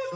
ఒక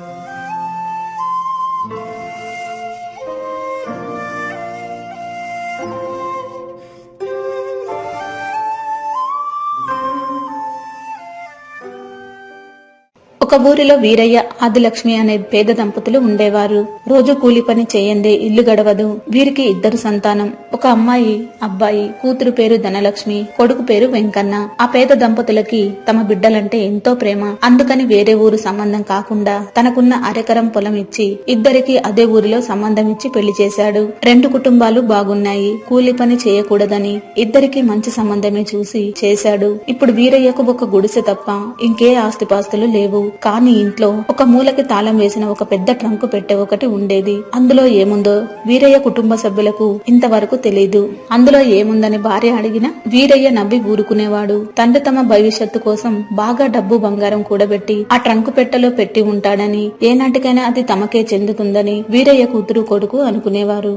ఊరిలో వీరయ్య, ఆదిలక్ష్మి అనే పేద దంపతులు ఉండేవారు. రోజు కూలి పని చేయందే ఇల్లు గడవదు. వీరికి 2 సంతానం. ఒక అమ్మాయి, అబ్బాయి. కూతురు పేరు ధనలక్ష్మి, కొడుకు పేరు వెంకన్న. ఆ పేద దంపతులకి తమ బిడ్డలంటే ఎంతో ప్రేమ. అందుకని వేరే ఊరు సంబంధం కాకుండా తనకున్న అరెకరం పొలం ఇచ్చి ఇద్దరికి అదే ఊరిలో సంబంధం ఇచ్చి పెళ్లి చేశాడు. 2 కుటుంబాలు బాగున్నాయి. కూలి పని చేయకూడదని ఇద్దరికి మంచి సంబంధమే చూసి చేశాడు. ఇప్పుడు వీరయ్యకు ఒక గుడిసె తప్ప ఇంకే ఆస్తిపాస్తులు లేవు. కానీ ఇంట్లో ఒక మూలకి తాళం వేసిన ఒక పెద్ద ట్రంకు పెట్టె ఒకటి ఉండేది. అందులో ఏముందో వీరయ్య కుటుంబ సభ్యులకు ఇంతవరకు తెలీదు. అందులో ఏముందని భార్య అడిగినా వీరయ్య నవ్వి ఊరుకునేవాడు. తండ్రి తమ భవిష్యత్తు కోసం బాగా డబ్బు బంగారం కూడబెట్టి ఆ ట్రంకు పెట్టెలో పెట్టి ఉంటాడని, ఏనాటికైనా అది తమకే చెందుతుందని వీరయ్య కూతురు కొడుకు అనుకునేవారు.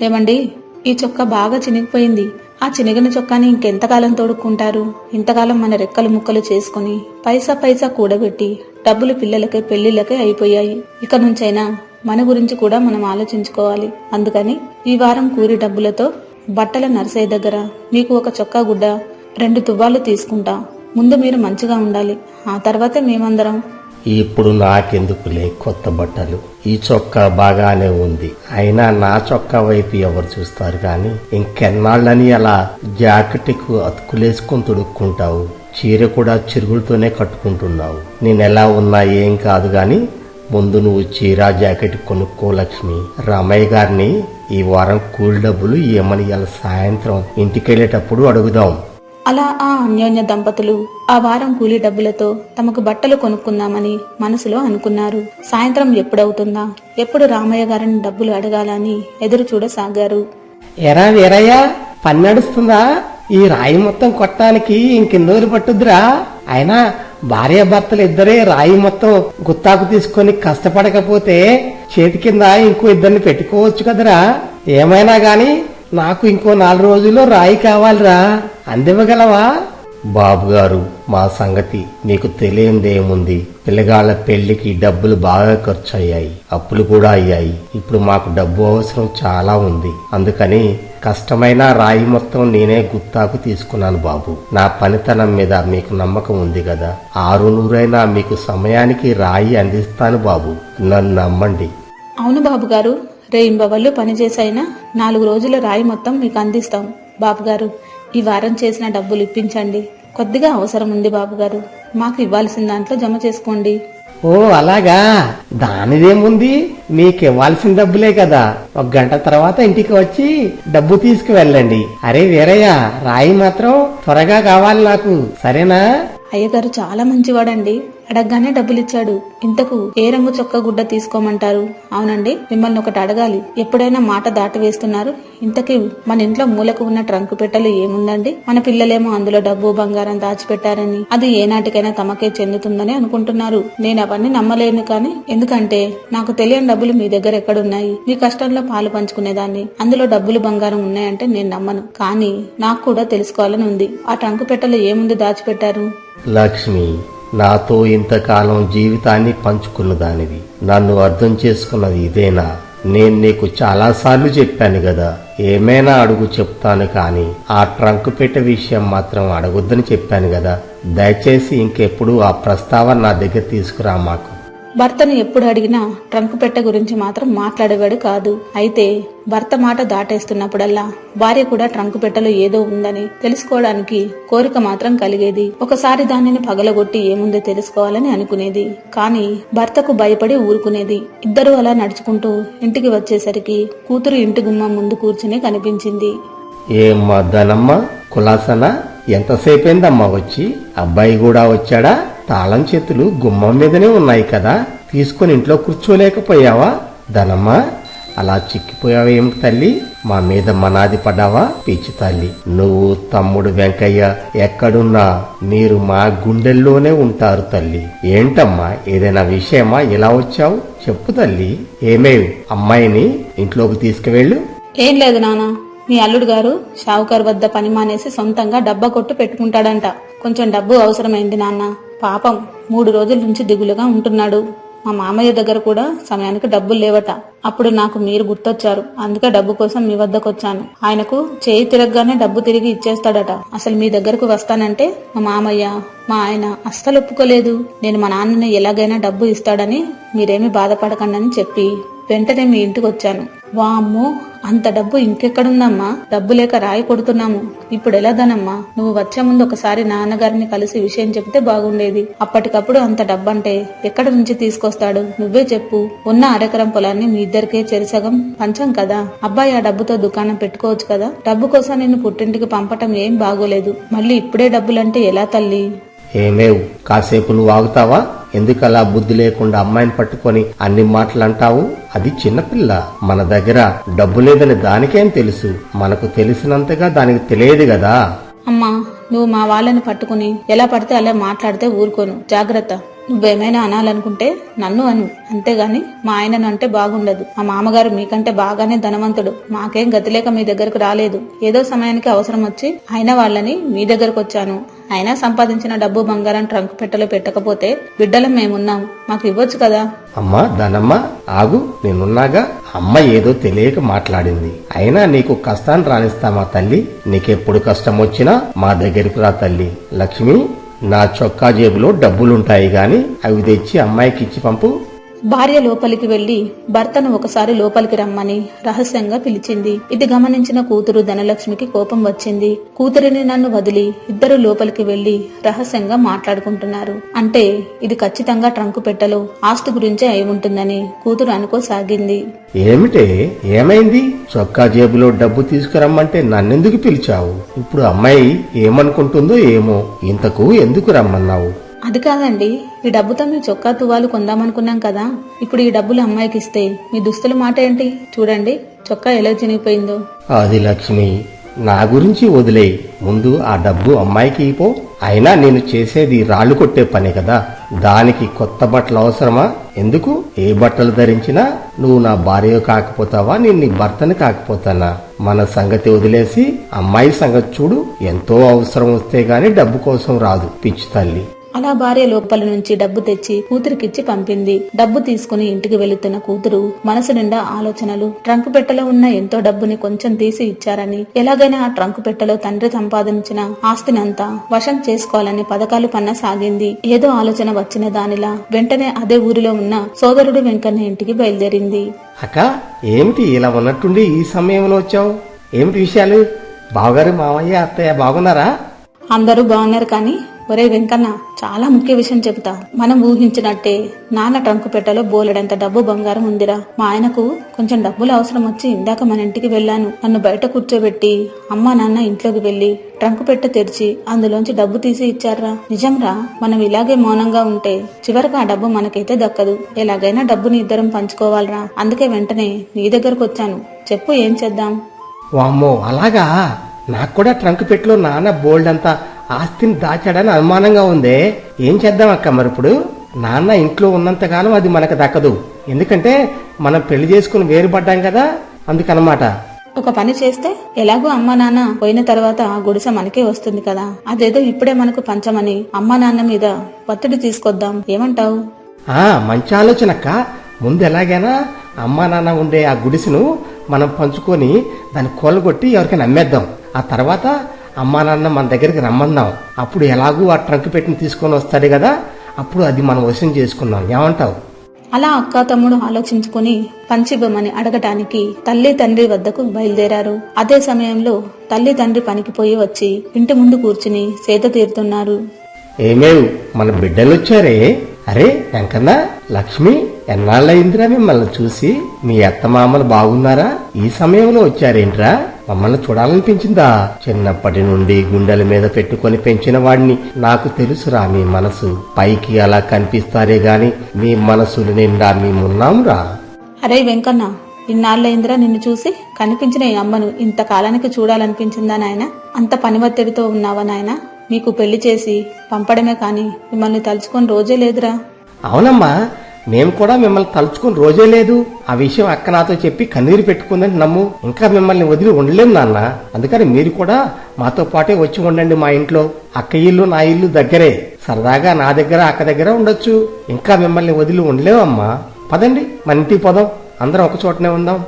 ఏమండి, ఈ చొక్కా బాగా చినిగిపోయింది. ఆ చినిగిన చొక్కాని ఇంకెంతకాలం తోడుక్కుంటారు? ఇంతకాలం మన రెక్కలు ముక్కలు చేసుకుని పైసా పైసా కూడబెట్టి డబ్బులు పిల్లలకే పెళ్లిళ్ళకే అయిపోయాయి. ఇక నుంచైనా మన గురించి కూడా మనం ఆలోచించుకోవాలి. అందుకని ఈ వారం కూలి డబ్బులతో బట్టల నర్సయ్య దగ్గర మీకు ఒక చొక్కా గుడ్డ, 2 తువ్వాలు తీసుకుంటా. ముందు మీరు మంచిగా ఉండాలి. ఆ తర్వాతే మేమందరం. ఇప్పుడు నాకెందుకులే కొత్త బట్టలు, ఈ చొక్కా బాగానే ఉంది. అయినా నా చొక్కా వైపు ఎవరు చూస్తారు గాని, ఇంకెన్నాళ్ళని అలా జాకెట్కు అతుకులేసుకుని తొడుక్కుంటావు? చీర కూడా చిరుగులతోనే కట్టుకుంటున్నావు. నేనెలా ఉన్నా ఏం కాదు గాని ముందు నువ్వు చీర జాకెట్ కొనుక్కో లక్ష్మి. రామయ్య గారిని ఈ వారం కూలి డబ్బులు ఏమని ఇలా సాయంత్రం ఇంటికెళ్లేటప్పుడు అడుగుదాం. అలా ఆ అన్యోన్య దంపతులు ఆ వారం కూలీ డబ్బులతో తమకు బట్టలు కొనుక్కుందామని మనసులో అనుకున్నారు. సాయంత్రం ఎప్పుడవుతుందా, ఎప్పుడు రామయ్య గారిని డబ్బులు అడగాలని ఎదురు చూడసాగారు. ఎరా వీరయ్య, పని నడుస్తుందా? ఈ రాయి మొత్తం కొట్టడానికి ఇంకెన్ని రోజులు పట్టుద్దురా? అయినా భార్యాభర్తలు ఇద్దరే రాయి మొత్తం గుత్తాకు తీసుకొని కష్టపడకపోతే చేతి కింద ఇంకో 2 పెట్టుకోవచ్చు కదరా? ఏమైనా గాని నాకు ఇంకో 4 రోజుల్లో రాయి కావాలిరా, అందివ్వగలవా? బాబుగారు, మా సంగతి మీకు తెలియందేముంది. పిల్లగాళ్ల పెళ్లికి డబ్బులు బాగా ఖర్చు అయ్యాయి, అప్పులు కూడా అయ్యాయి. ఇప్పుడు మాకు డబ్బు అవసరం చాలా ఉంది. అందుకని కష్టమైన రాయి మొత్తం నేనే గుత్తాకు తీసుకున్నాను బాబు. నా పనితనం మీద మీకు నమ్మకం ఉంది కదా. 600 మీకు సమయానికి రాయి అందిస్తాను బాబు, నన్ను నమ్మండి. అవును బాబుగారు, రేయింబవళ్ళు పనిచేసైనా 4 రోజుల రాయి మొత్తం మీకు అందిస్తాం. బాబుగారు, ఈ వారం చేసిన డబ్బులు ఇప్పించండి. కొద్దిగా అవసరం ఉంది బాబుగారు, మాకు ఇవ్వాల్సిన దాంట్లో జమ చేసుకోండి. ఓ అలాగా, దానిదేముంది, మీకివ్వాల్సిన డబ్బులే కదా. 1 గంట తర్వాత ఇంటికి వచ్చి డబ్బు తీసుకువెళ్ళండి. అరే వీరయ్య, రాయి మాత్రం త్వరగా కావాలి నాకు, సరేనా? అయ్యగారు చాలా మంచివాడండి. అడగగానే డబ్బులిచ్చాడు. ఇంతకు ఏ రంగు చొక్కా గుడ్డ తీసుకోమంటారు? అవునండి, మిమ్మల్ని ఒకటి అడగాలి. ఎప్పుడైనా మాట దాటి వేస్తున్నారు. ఇంతకీ మన ఇంట్లో మూలకు ఉన్న ట్రంకు పెట్టెలు ఏముందండి? మన పిల్లలేమో అందులో డబ్బు బంగారం దాచిపెట్టారని, అది ఏనాటికైనా తమకే చెందుతుందని అనుకుంటున్నారు. నేను అవన్నీ నమ్మలేను కానీ, ఎందుకంటే నాకు తెలియని డబ్బులు మీ దగ్గర ఎక్కడున్నాయి? మీ కష్టంలో పాలు పంచుకునేదాన్ని. అందులో డబ్బులు బంగారం ఉన్నాయంటే నేను నమ్మను. కానీ నాకు కూడా తెలుసుకోవాలని ఉంది. ఆ ట్రంకు పెట్టెలో ఏముంది దాచిపెట్టారు? లక్ష్మి, నాతో ఇంతకాలం జీవితాన్ని పంచుకున్న దానివి, నన్ను అర్థం చేసుకున్నది ఇదేనా? నేను నీకు చాలాసార్లు చెప్పాను కదా, ఏమైనా అడుగు చెప్తాను కానీ ఆ ట్రంకు పెట్టె విషయం మాత్రం అడగొద్దని చెప్పాను కదా. దయచేసి ఇంకెప్పుడు ఆ ప్రస్తావన నా దగ్గర తీసుకురా మాకు. భర్తను ఎప్పుడు అడిగినా ట్రంకు పెట్టె గురించి మాత్రం మాట్లాడేవాడు కాదు. అయితే భర్త మాట దాటేస్తున్నప్పుడల్లా భార్య కూడా ట్రంకు పెట్టెలో ఏదో ఉందని తెలుసుకోవడానికి కోరిక మాత్రం కలిగేది. ఒకసారి దానిని పగలగొట్టి ఏముందో తెలుసుకోవాలని అనుకునేది. కానీ భర్తకు భయపడి ఊరుకునేది. ఇద్దరూ అలా నడుచుకుంటూ ఇంటికి వచ్చేసరికి కూతురు ఇంటి గుమ్మం ముందు కూర్చుని కనిపించింది. ఏమ్మా ధనమ్మ, కులాసనా? ఎంతసేపైందమ్మా వచ్చి? అబ్బాయి కూడా వచ్చాడా? తాళం చేతులు గుమ్మం మీదనే ఉన్నాయి కదా, తీసుకుని ఇంట్లో కూర్చోలేకపోయావా? ధనమ్మ, అలా చిక్కిపోయావేమిటి తల్లి? మా మీద మనాది పడ్డావా? పిచ్చి తల్లి, నువ్వు తమ్ముడు వెంకయ్య ఎక్కడున్నా మీరు మా గుండెల్లోనే ఉంటారు తల్లి. ఏంటమ్మా, ఏదైనా విషయమా ఇలా వచ్చావు? చెప్పు తల్లి. ఏమేవి, అమ్మాయిని ఇంట్లోకి తీసుకువెళ్ళు. ఏం లేదు నాన్న, మీ అల్లుడు గారు షావుకారు వద్ద పని మానేసి సొంతంగా డబ్బా కొట్టు పెట్టుకుంటాడంట. కొంచెం డబ్బు అవసరమైంది నాన్న. పాపం 3 రోజుల నుంచి దిగులుగా ఉంటున్నాడు. మా మామయ్య దగ్గర కూడా సమయానికి డబ్బులు లేవట. అప్పుడు నాకు మీరు గుర్తొచ్చారు. అందుకే డబ్బు కోసం మీ వద్దకు వచ్చాను. ఆయనకు చేయి తిరగగానే డబ్బు తిరిగి ఇచ్చేస్తాడట. అసలు మీ దగ్గరకు వస్తానంటే మా మామయ్య, మా ఆయన అస్సలు ఒప్పుకోలేదు. నేను మా నాన్నని ఎలాగైనా డబ్బు ఇస్తాడని మీరేమీ బాధపడకండి అని చెప్పి వెంటనే మీ ఇంటికి వచ్చాను. వామ్మో, అంత డబ్బు ఇంకెక్కడుందమ్మా? డబ్బు లేక రాయి కొడుతున్నాము. ఇప్పుడు ఎలాదనమ్మా? నువ్వు వచ్చే ముందు ఒకసారి నాన్నగారిని కలిసి విషయం చెప్తే బాగుండేది. అప్పటికప్పుడు అంత డబ్బంటే ఎక్కడి నుంచి తీసుకొస్తాడు? నువ్వే చెప్పు. ఉన్న అరెకరం పొలాన్ని మీ ఇద్దరికే చెరిసగం పంచం కదా. అబ్బాయి ఆ డబ్బుతో దుకాణం పెట్టుకోవచ్చు కదా. డబ్బు కోసం నిన్ను పుట్టింటికి పంపటం ఏం బాగోలేదు. మళ్ళీ ఇప్పుడే డబ్బులంటే ఎలా తల్లి? ఏమేవ్, కాసేపు నువ్వు ఆగుతావా? ఎందుకలా బుద్ధి లేకుండా అమ్మాయిని పట్టుకొని అన్ని మాటలు అంటావు? అది చిన్నపిల్ల. మన దగ్గర డబ్బు లేదని దానికేం తెలుసు? మనకు తెలిసినంతగా దానికి తెలియదు కదా. అమ్మా, నువ్వు మా వాళ్ళని పట్టుకుని ఎలా పడితే అలా మాట్లాడితే ఊరుకోను. జాగ్రత్త. నువ్వేమైనా అనాలనుకుంటే నన్ను అను, అంతేగాని మా ఆయనను అంటే బాగుండదు. మా మామగారు మీకంటే బాగానే ధనవంతుడు. మాకేం గతి లేక మీ దగ్గరకు రాలేదు. ఏదో సమయానికి అవసరం వచ్చి అయినా వాళ్ళని మీ దగ్గరకు వచ్చాను. అయినా సంపాదించిన డబ్బు బంగారం ట్రంక్ పెట్టెలో పెట్టకపోతే బిడ్డలం మేమున్నాం, మాకు ఇవ్వచ్చు కదా. అమ్మా ధనమ్మ, ఆగు, నేనున్నాగా. అమ్మ ఏదో తెలియక మాట్లాడింది. అయినా నీకు కష్టాన్ని రానిస్తామా తల్లి? నీకెప్పుడు కష్టం వచ్చినా మా దగ్గరికి రా తల్లి. లక్ష్మి, నా చొక్కా జేబులో డబ్బులుంటాయి గాని అవి తెచ్చి అమ్మాయికి ఇచ్చి పంపు. భార్య లోపలికి వెళ్లి భర్తను ఒకసారి లోపలికి రమ్మని రహస్యంగా పిలిచింది. ఇది గమనించిన కూతురు ధనలక్ష్మికి కోపం వచ్చింది. కూతురిని నన్ను వదిలి ఇద్దరు లోపలికి వెళ్లి రహస్యంగా మాట్లాడుకుంటున్నారు. అంటే ఇది ఖచ్చితంగా ట్రంకు పెట్టెలో ఆస్తి గురించే అయి ఉంటుందని కూతురు అనుకోసాగింది. ఏమిటే, ఏమైంది? చొక్కా జేబులో డబ్బు తీసుకురమ్మంటే నన్నెందుకు పిలిచావు? ఇప్పుడు అమ్మాయి ఏమనుకుంటుందో ఏమో. ఇంతకు ఎందుకు రమ్మన్నావు? అది కాదండి, ఈ డబ్బుతో మీ చొక్కా తువాలు కొందామనుకున్నాం కదా. ఇప్పుడు ఈ డబ్బులు అమ్మాయికి ఇస్తే మీ దుస్తుల మాట ఏంటి? చూడండి చొక్కా ఎలా చినిగిపోయిందో. అది లక్ష్మి, నా గురించి వదిలేయి. ముందు ఆ డబ్బు అమ్మాయికి ఇపో. అయినా నేను చేసేది రాళ్లు కొట్టే పని కదా. దానికి కొత్త బట్టలు అవసరమా? ఎందుకు? ఏ బట్టలు ధరించినా నువ్వు నా భార్య కాకపోతావా, నేను నీ భర్తని కాకపోతానా? మన సంగతి వదిలేసి అమ్మాయి సంగతి చూడు. ఎంతో అవసరం వస్తే గాని డబ్బు కోసం రాదు పిచ్చి తల్లి. అలా భార్య లోపల నుంచి డబ్బు తెచ్చి కూతురికిచ్చి పంపింది. డబ్బు తీసుకుని ఇంటికి వెళుతున్న కూతురు మనసు నిండా ఆలోచనలు. ట్రంకు పెట్టెలో ఉన్న ఎంతో డబ్బుని కొంచెం తీసి ఇచ్చారని, ఎలాగైనా ఆ ట్రంకు పెట్టెలో తండ్రి సంపాదించిన ఆస్తినంతా వశం చేసుకోవాలని పథకాలు పన్నసాగింది. ఏదో ఆలోచన వచ్చిన దానిలా వెంటనే అదే ఊరిలో ఉన్న సోదరుడు వెంకన్న ఇంటికి బయలుదేరింది. అక్క, ఏమిటి ఇలా ఉన్నట్టుండి ఈ సమయంలో వచ్చావు? ఏమిటి విషయాలు? బావగారు, మామయ్య, అత్తయ్య బాగున్నారా? అందరూ బాగున్నారు. కానీ ఒరే వెంకన్న, చాలా ముఖ్య విషయం చెబుతా. మనం ఊహించినట్టే నాన్న ట్రంకు పెట్టెలో బోలెడంత డబ్బు బంగారం ఉందిరా. మా ఆయనకు కొంచెం డబ్బులు అవసరం వచ్చి ఇందాక మన ఇంటికి వెళ్లాను. నన్ను బయట కూర్చోబెట్టి అమ్మా నాన్న ఇంట్లోకి వెళ్లి ట్రంకు పెట్టె తెరిచి అందులోంచి డబ్బు తీసి ఇచ్చారా. నిజంరా, మనం ఇలాగే మౌనంగా ఉంటే చివరికి ఆ డబ్బు మనకైతే దక్కదు. ఎలాగైనా డబ్బుని ఇద్దరం పంచుకోవాలరా. అందుకే వెంటనే నీ దగ్గరకు వచ్చాను. చెప్పు, ఏం చేద్దాం? వామ్మో, అలాగా? నాకు కూడా ట్రంక్ పెట్టెలో నాన్న బోల్డ్ అంతా ఆస్తిని దాచాడని అనుమానంగా ఉందే. ఏం చేద్దాం అక్క మరిప్పుడు? నాన్న ఇంట్లో ఉన్నంతకాలం అది మనకు దక్కదు. ఎందుకంటే మనం పెళ్లి చేసుకుని వేరుపడ్డాం కదా, అందుకనమాట. ఒక పని చేస్తే ఎలాగో అమ్మా నాన్న పోయిన తర్వాత ఆ గుడిసె మనకే వస్తుంది కదా. అదేదో ఇప్పుడే మనకు పంచమని అమ్మా నాన్న మీద ఒత్తిడి తీసుకొద్దాం. ఏమంటావు? మంచి ఆలోచన అక్క. ముందు ఎలాగైనా అమ్మా నాన్న ఉండే ఆ గుడిసెను మనం పంచుకొని దాన్ని కూలగొట్టి ఎవరికైనా అమ్మేద్దాం. ఆ తర్వాత అమ్మా నాన్న మన దగ్గరికి రమ్మందాం. అప్పుడు ఎలాగూ ఆ ట్రంక్ పెట్టిని తీసుకొని వస్తాడు కదా, అప్పుడు అది మనం వశం చేసుకుందాం. ఏమంటావు? అలా అక్క తమ్ముడు ఆలోచించుకుని పంచివ్వమని అడగటానికి తల్లి తండ్రి వద్దకు బయలుదేరారు. అదే సమయంలో తల్లి తండ్రి పనికి పోయి వచ్చి ఇంటి ముందు కూర్చుని సేద తీరుతున్నారు. ఏమేవ్, మన బిడ్డలొచ్చారే. అరే వెంకన్న, లక్ష్మి, ఎన్నాళ్ళయిందిరా మిమ్మల్ని చూసి? మీ అత్తమామలు బాగున్నారా? ఈ సమయంలో వచ్చారేంట్రా? మమ్మల్ని చూడాలనిపించిందా? చిన్నప్పటి నుండి గుండెల మీద పెట్టుకొని పెంచిన వాడిని. నాకు తెలుసురా మీ మనసు. పైకి అలా కనిపిస్తారే గాని మీ మనసులు నిండా మేమున్నాంరా. అరే వెంకన్న, ఇన్నాళ్ళైందిరా నిన్ను చూసి. కనిపించిన ఈ అమ్మను ఇంతకాలానికి చూడాలనిపించిందా నాయన? అంత పనివత్తడితో ఉన్నావా నాయన? మీకు పెళ్లి చేసి పంపడమే కాని మిమ్మల్ని తలుచుకొని రోజే లేదురా. అవునమ్మా, మేము కూడా మిమ్మల్ని తలుచుకుని రోజే లేదు. ఆ విషయం అక్క నాతో చెప్పి కన్నీరు పెట్టుకుందని నమ్ము. ఇంకా మిమ్మల్ని వదిలి ఉండలేం నాన్న. అందుకని మీరు కూడా మాతో పాటే వచ్చి ఉండండి మా ఇంట్లో. అక్క ఇల్లు నా ఇల్లు దగ్గరే. సరదాగా నా దగ్గర అక్క దగ్గర ఉండొచ్చు. ఇంకా మిమ్మల్ని వదిలి ఉండలేమమ్మా. పదండి, మన ఇంటికి పోదాం. అందరం ఒక చోటనే ఉందాం.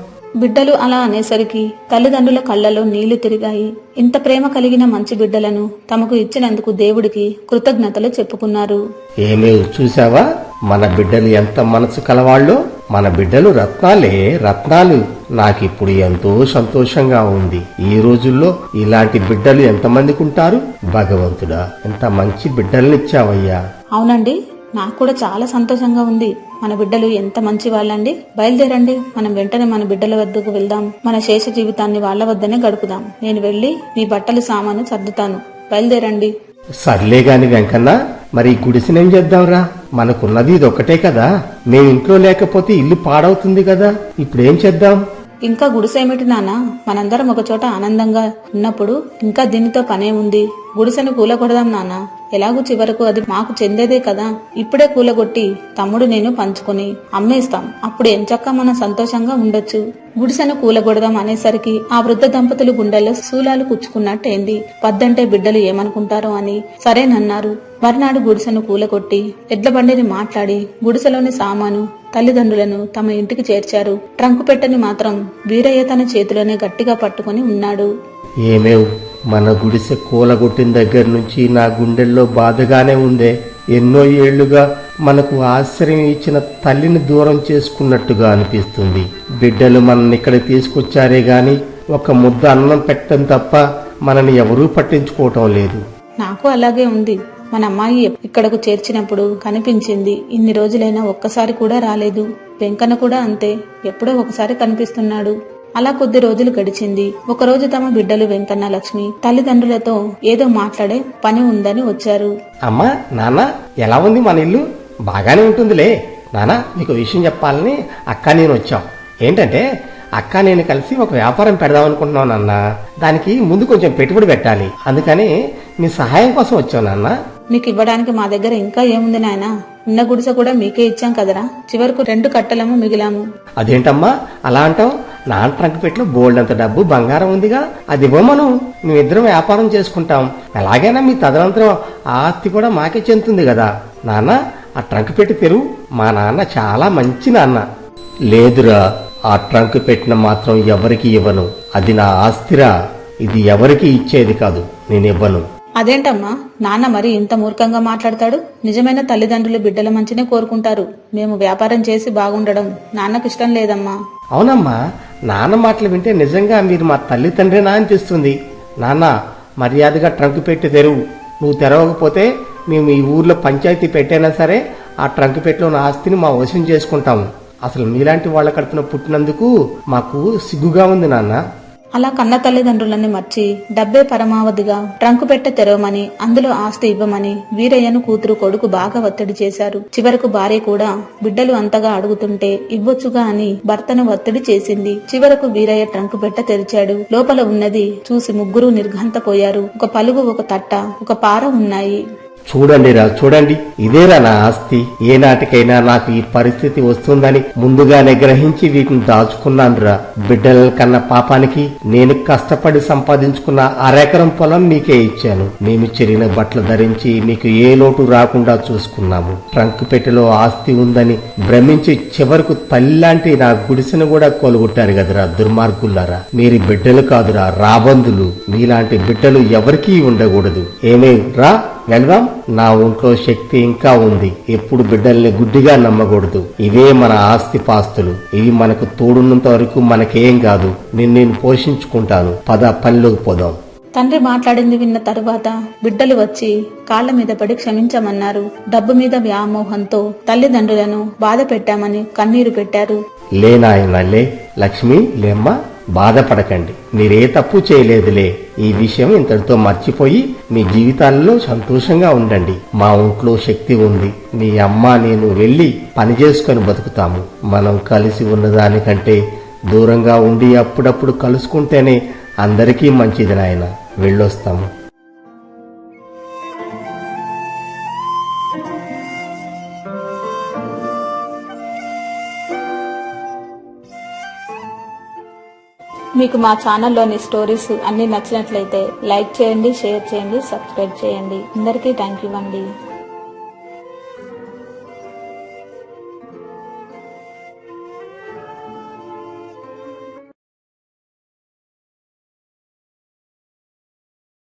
బిడ్డలు అలా అనేసరికి తల్లిదండ్రుల కళ్లలో నీళ్లు తిరిగాయి. ఇంత ప్రేమ కలిగిన మంచి బిడ్డలను తమకు ఇచ్చినందుకు దేవుడికి కృతజ్ఞతలు చెప్పుకున్నారు. ఏమీ చూసావా, మన బిడ్డలు ఎంత మనసు కలవాళ్ళో. మన బిడ్డలు రత్నాలే, రత్నాలు. నాకిప్పుడు ఎంతో సంతోషంగా ఉంది. ఈ రోజుల్లో ఇలాంటి బిడ్డలు ఎంతమందికి ఉంటారు? భగవంతుడా, ఎంత మంచి బిడ్డలనిచ్చావయ్యా. అవునండి, నాకు కూడా చాలా సంతోషంగా ఉంది. మన బిడ్డలు ఎంత మంచి వాళ్ళండి. బయలుదేరండి, మనం వెంటనే మన బిడ్డల వద్దకు వెళ్దాం. మన శేష జీవితాన్ని వాళ్ళ వద్దనే గడుపుదాం. నేను వెళ్లి మీ బట్టలు సామాను సర్దుతాను. బయలుదేరండి. సర్లే గాని వెంకన్న, మరి గుడిసినేం చేద్దాంరా? మనకున్నది ఇదొక్కటే కదా. మేమింట్లో లేకపోతే ఇల్లు పాడవుతుంది కదా. ఇప్పుడేం చేద్దాం? ఇంకా గుడిసేమిటి నాన్న, మనందరం ఒకచోట ఆనందంగా ఉన్నప్పుడు ఇంకా దీనితో పనే ఉంది. గుడిసెను కూలగొడదాం నాన్న. ఎలాగూ చివరకు అది మాకు చెందేదే కదా. ఇప్పుడే కూలగొట్టి తమ్ముడు నేను పంచుకొని అమ్మేస్తాం. అప్పుడు ఎంచక్కా మనం సంతోషంగా ఉండొచ్చు. గుడిసెను కూలగొడదాం అనేసరికి ఆ వృద్ధ దంపతులు గుండెల్లో శూలాలు కుచ్చుకున్నట్టయింది. వద్దంటే బిడ్డలు ఏమనుకుంటారో అని సరేనన్నారు. మర్నాడు గుడిసెను కూలగొట్టి ఎడ్ల బండిని మాట్లాడి గుడిసెలోని సామాను తల్లిదండ్రులను తమ ఇంటికి చేర్చారు. ట్రంకు పెట్టని మాత్రం వీరయ్య తన చేతిలోనే గట్టిగా పట్టుకుని ఉన్నాడు. ఏమేవ్, మన గుడిసె కూలగొట్టిన దగ్గర నుంచి నా గుండెల్లో బాధగానే ఉందే. ఎన్నో ఏళ్లుగా మనకు ఆశ్రయం ఇచ్చిన తల్లిని దూరం చేసుకున్నట్టుగా అనిపిస్తుంది. బిడ్డలు మనల్ని ఇక్కడ తీసుకొచ్చారే గాని ఒక ముద్ద అన్నం పెట్టడం తప్ప మనని ఎవరూ పట్టించుకోవటం లేదు. నాకు అలాగే ఉంది. మన అమ్మాయి ఇక్కడకు చేర్చినప్పుడు కనిపించింది. ఇన్ని రోజులైనా ఒక్కసారి కూడా రాలేదు. వెంకన్న కూడా అంతే, ఎప్పుడో ఒకసారి కనిపిస్తున్నాడు. అలా కొద్ది రోజులు గడిచింది. ఒకరోజు తమ బిడ్డలు వెంకన్న, లక్ష్మి తల్లిదండ్రులతో ఏదో మాట్లాడే పని ఉందని వచ్చారు. అమ్మా, నాన్న, ఎలా ఉంది మన ఇల్లు? బాగానే ఉంటుందిలే. నాన్న, మీకు విషయం చెప్పాలని అక్క నేను వచ్చాం. ఏంటంటే అక్క నేను కలిసి ఒక వ్యాపారం పెడదాం అనుకుంటున్నావు నాన్న. దానికి ముందు కొంచెం పెట్టుబడి పెట్టాలి. అందుకని మీ సహాయం కోసం వచ్చావు నాన్న. మీకు ఇవ్వడానికి మా దగ్గర ఇంకా ఏముంది నాయనా? ఉన్న గుడిసె కూడా మీకే ఇచ్చాం కదరా. చివరకు 2 కట్టలము మిగిలాము. అదేంటమ్మా అలా అంటావు? నాన్న ట్రంక్ పెట్టిలో బోల్డ్ అంత డబ్బు బంగారం ఉందిగా, అది ఇవ్వమను. మేమిద్దరం వ్యాపారం చేసుకుంటాం. ఎలాగైనా మీ తదనంతరం ఆ ఆస్తి కూడా మాకే చెందుతుంది కదా. నాన్న, ఆ ట్రంక్ పెట్టి తెరువు. మా నాన్న చాలా మంచి నాన్న. లేదురా, ఆ ట్రంక్ పెట్టిన మాత్రం ఎవరికి ఇవ్వను. అది నా ఆస్తిరా. ఇది ఎవరికి ఇచ్చేది కాదు, నేనివ్వను. అదేంటమ్మా, నాన్న మరి ఇంత మూర్ఖంగా మాట్లాడతాడు? నిజమైన తల్లిదండ్రులు బిడ్డల మంచినే కోరుకుంటారు. మేము వ్యాపారం చేసి బాగుండడం నాన్నకు ఇష్టం లేదమ్మా. అవునమ్మా, నాన్న మాటలు వింటే నిజంగా మీరు మా తల్లి తండ్రినా అనిపిస్తుంది. నాన్న, మర్యాదగా ట్రంక్ పెట్టి తెరువు. నువ్వు తెరవకపోతే మేము ఈ ఊర్లో పంచాయతీ పెట్టైనా సరే ఆ ట్రంక్ పెట్టిలో ఉన్న ఆస్తిని మా వశం చేసుకుంటాము. అసలు మీలాంటి వాళ్ళ కడుపున పుట్టినందుకు మాకు సిగ్గుగా ఉంది నాన్న. అలా కన్న తల్లిదండ్రులని మర్చి డబ్బే పరమావధిగా ట్రంకు పెట్టె తెరవమని, అందులో ఆస్తి ఇవ్వమని వీరయ్యను కూతురు కొడుకు బాగా ఒత్తిడి చేశారు. చివరకు భార్య కూడా బిడ్డలు అంతగా అడుగుతుంటే ఇవ్వొచ్చుగా అని భర్తను ఒత్తిడి చేసింది. చివరకు వీరయ్య ట్రంకు పెట్టె తెరిచాడు. లోపల ఉన్నది చూసి ముగ్గురు నిర్ఘంతపోయారు. ఒక పలుగు, ఒక తట్ట, ఒక పార ఉన్నాయి. చూడండిరా, చూడండి, ఇదేరా నా ఆస్తి. ఏనాటికైనా నాకు ఈ పరిస్థితి వస్తుందని ముందుగానే గ్రహించి వీటిని దాచుకున్నానురా. బిడ్డల కన్న పాపానికి నేను కష్టపడి సంపాదించుకున్న 1/2 ఎకరం పొలం మీకే ఇచ్చాను. మేము చెరిగిన బట్టలు ధరించి మీకు ఏ లోటు రాకుండా చూసుకున్నాము. ట్రంక్ పెట్టెలో ఆస్తి ఉందని భ్రమించి చివరకు తల్లిలాంటి నా గుడిసెను కూడా కొలుగొట్టారు కదరా దుర్మార్గులారా. మీరు బిడ్డలు కాదురా, రాబందులు. మీలాంటి బిడ్డలు ఎవరికీ ఉండకూడదు. ఏమే రా, వెళ్దాం. నా ఒంట్లో శక్తి ఇంకా ఉంది. ఎప్పుడు బిడ్డల్ని గుడ్డిగా నమ్మకూడదు. ఇవే మన ఆస్తి పాస్తులు. ఇవి మనకు తోడున్నంత వరకు మనకేం కాదు. నేను పోషించుకుంటాను. పద, పనిలోకి పోదాం. తండ్రి మాట్లాడింది విన్న తరువాత బిడ్డలు వచ్చి కాళ్ల మీద పడి క్షమించమన్నారు. డబ్బు మీద వ్యామోహంతో తల్లిదండ్రులను బాధ పెట్టామని కన్నీరు పెట్టారు. లేనాయనలే, లక్ష్మి, లేమ్మా, బాధపడకండి. మీరే తప్పు చేయలేదులే. ఈ విషయం ఇంతటితో మర్చిపోయి మీ జీవితాల్లో సంతోషంగా ఉండండి. మా ఒంట్లో శక్తి ఉంది. మీ అమ్మ నేను వెళ్లి పని చేసుకుని బతుకుతాము. మనం కలిసి ఉన్నదానికంటే దూరంగా ఉండి అప్పుడప్పుడు కలుసుకుంటేనే అందరికీ మంచిది నాయన. వెళ్ళొస్తాము. మీకు మా ఛానల్లోని స్టోరీస్ అన్ని నచ్చినట్లయితే లైక్ చేయండి, షేర్ చేయండి, సబ్స్క్రైబ్ చేయండి. అందరికీ థ్యాంక్ యూ అండి.